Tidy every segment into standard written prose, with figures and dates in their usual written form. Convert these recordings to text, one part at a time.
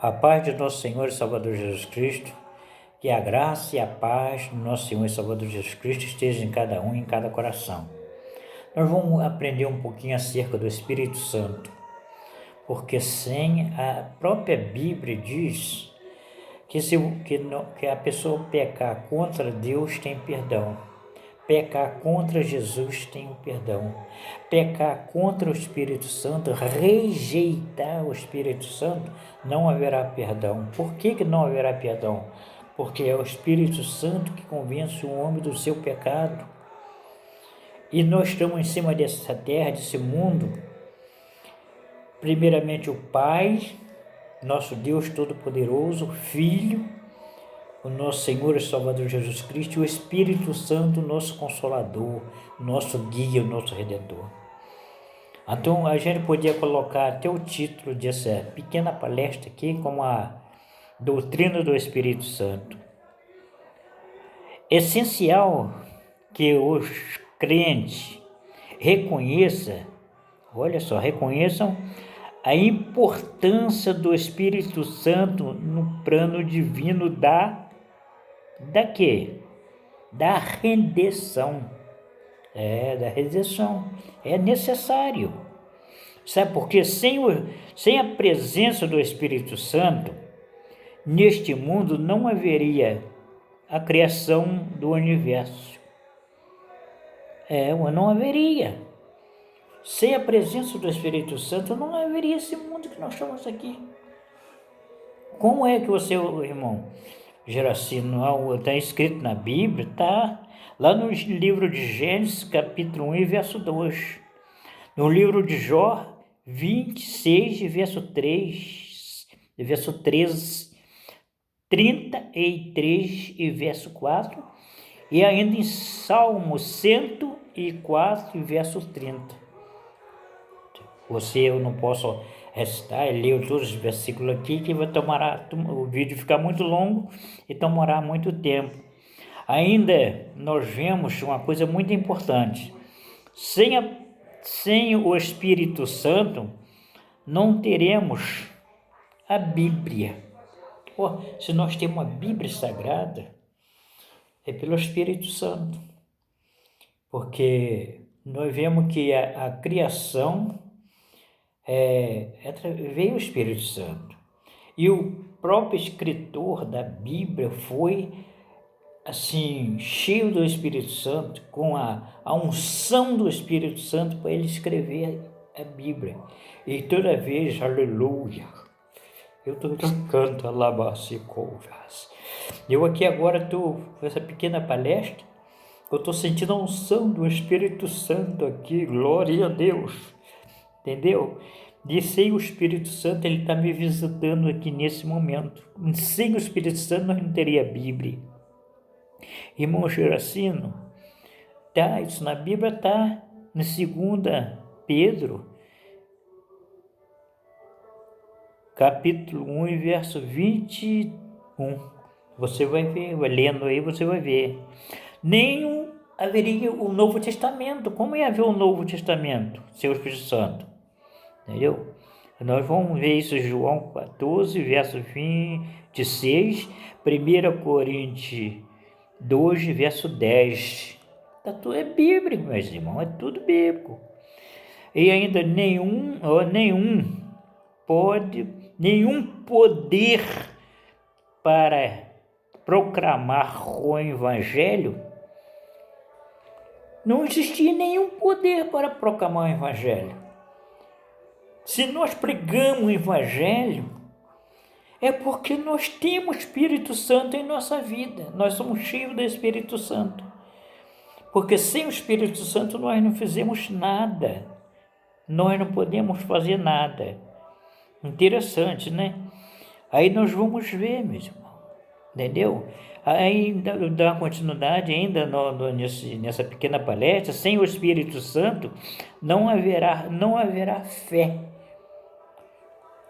A paz de nosso Senhor e Salvador Jesus Cristo, que a graça e a paz do nosso Senhor e Salvador Jesus Cristo esteja em cada um e em cada coração. Nós vamos aprender um pouquinho acerca do Espírito Santo, porque sem a própria Bíblia diz que a pessoa pecar contra Deus tem perdão, pecar contra Jesus tem o perdão, pecar contra o Espírito Santo, rejeitar o Espírito Santo, não haverá perdão. Por que não haverá perdão? Porque é o Espírito Santo que convence o homem do seu pecado. E nós estamos em cima dessa terra, desse mundo, primeiramente o Pai, nosso Deus Todo-Poderoso, o Filho, o nosso Senhor e Salvador Jesus Cristo, e o Espírito Santo, nosso Consolador, nosso Guia, o nosso Redentor. Então, a gente podia colocar até o título dessa pequena palestra aqui como a doutrina do Espírito Santo. É essencial que os crentes reconheçam a importância do Espírito Santo no plano divino da quê? Da redenção. Da redenção. É necessário. Sabe por quê? Sem a presença do Espírito Santo, neste mundo não haveria a criação do universo. Não haveria. Sem a presença do Espírito Santo, não haveria esse mundo que nós estamos aqui. Como é que você, irmão Geracino, está escrito na Bíblia, está lá no livro de Gênesis, capítulo 1 e verso 2. No livro de Jó, 26, verso 3, verso 13, 33 e verso 4, e ainda em Salmo 104, verso 30. Eu não posso recitar, eu leio todos os versículos aqui, que vai o vídeo ficar muito longo e tomará muito tempo. Ainda nós vemos uma coisa muito importante. Sem o Espírito Santo, não teremos a Bíblia. Se nós temos uma Bíblia Sagrada, é pelo Espírito Santo. Porque nós vemos que a criação veio o Espírito Santo. E o próprio escritor da Bíblia foi assim, cheio do Espírito Santo, com a unção do Espírito Santo para ele escrever a Bíblia. E toda vez, aleluia, eu canto alabacicovas. Eu aqui agora estou com essa pequena palestra, eu estou sentindo a unção do Espírito Santo aqui, glória a Deus, entendeu? E sem o Espírito Santo, ele está me visitando aqui nesse momento. Sem o Espírito Santo, nós não teria Bíblia. Irmão Geracino, isso na Bíblia está em 2 Pedro, capítulo 1 e verso 21. Você vai ver, lendo aí, você vai ver. Nem haveria o Novo Testamento. Como ia haver o Novo Testamento, seu Espírito Santo? Entendeu? Nós vamos ver isso em João 14, verso 26, 1 Coríntios 2, verso 10. Tudo é bíblico, meus irmãos, é tudo bíblico. E ainda nenhum poder para proclamar o Evangelho. Não existia nenhum poder para proclamar o Evangelho. Se nós pregamos o Evangelho, é porque nós temos Espírito Santo em nossa vida. Nós somos cheios do Espírito Santo. Porque sem o Espírito Santo nós não fizemos nada. Nós não podemos fazer nada. Interessante, né? Aí nós vamos ver, meu irmão. Entendeu? Aí dá continuidade ainda nessa pequena palestra. Sem o Espírito Santo não haverá fé.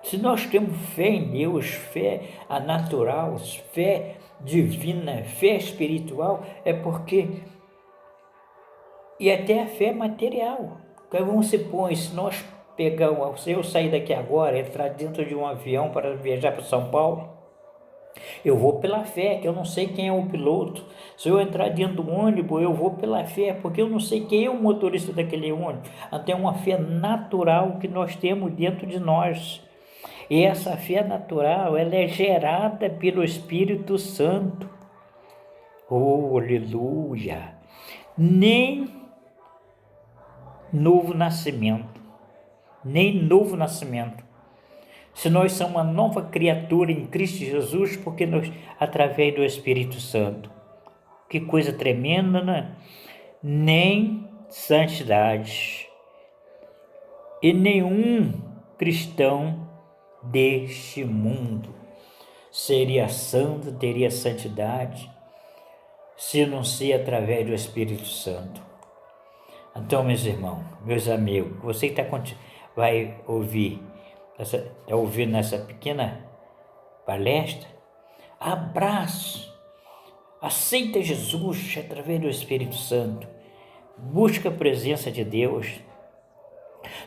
Se nós temos fé em Deus, fé natural, fé divina, fé espiritual, é porque... E até a fé material. Então, vamos supor, se nós se eu sair daqui agora, entrar dentro de um avião para viajar para São Paulo, eu vou pela fé, que eu não sei quem é o piloto. Se eu entrar dentro do ônibus, eu vou pela fé, porque eu não sei quem é o motorista daquele ônibus. Até uma fé natural que nós temos dentro de nós. E essa fé natural, ela é gerada pelo Espírito Santo. Oh, aleluia! Nem novo nascimento. Se nós somos uma nova criatura em Cristo Jesus, porque através do Espírito Santo. Que coisa tremenda, né? Nem santidade. E nenhum cristão deste mundo seria santo, teria santidade, se não ser através do Espírito Santo. Então, meus irmãos, meus amigos, você que vai ouvir, está ouvindo essa pequena palestra, abraço, aceita Jesus através do Espírito Santo, busca a presença de Deus.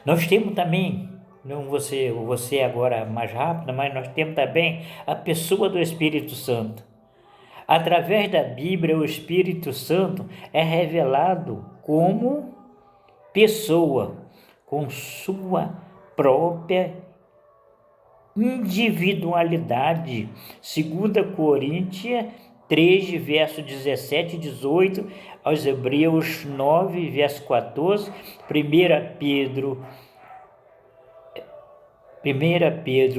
Nós temos também, não você agora mais rápido, mas nós temos também a pessoa do Espírito Santo. Através da Bíblia, o Espírito Santo é revelado como pessoa, com sua própria individualidade. 2 Coríntios 3, verso 17 e 18, aos Hebreus 9, verso 14, 1 Pedro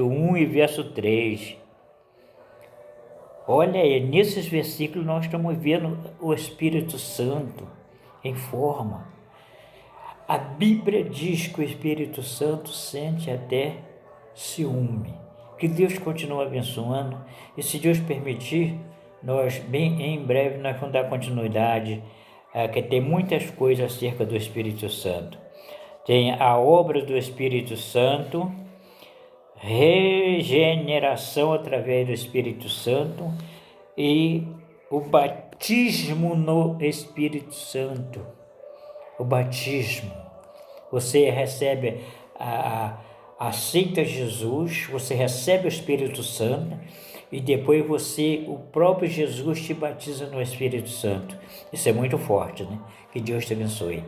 1 e verso 3. Olha aí, nesses versículos nós estamos vendo o Espírito Santo em forma. A Bíblia diz que o Espírito Santo sente até ciúme. Que Deus continue abençoando e, se Deus permitir, nós em breve nós vamos dar continuidade, que tem muitas coisas acerca do Espírito Santo. Tem a obra do Espírito Santo, regeneração através do Espírito Santo e o batismo no Espírito Santo. O batismo, você recebe, aceita Jesus, você recebe o Espírito Santo e depois o próprio Jesus te batiza no Espírito Santo. Isso é muito forte, né? Que Deus te abençoe.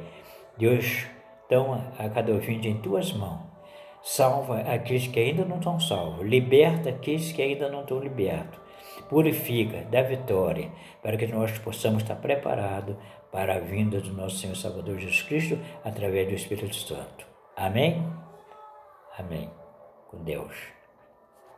Deus, então, a cada ouvinte em tuas mãos. Salva aqueles que ainda não estão salvos, liberta aqueles que ainda não estão libertos, purifica, dá vitória, para que nós possamos estar preparados para a vinda do nosso Senhor Salvador Jesus Cristo, através do Espírito Santo. Amém? Amém. Com Deus.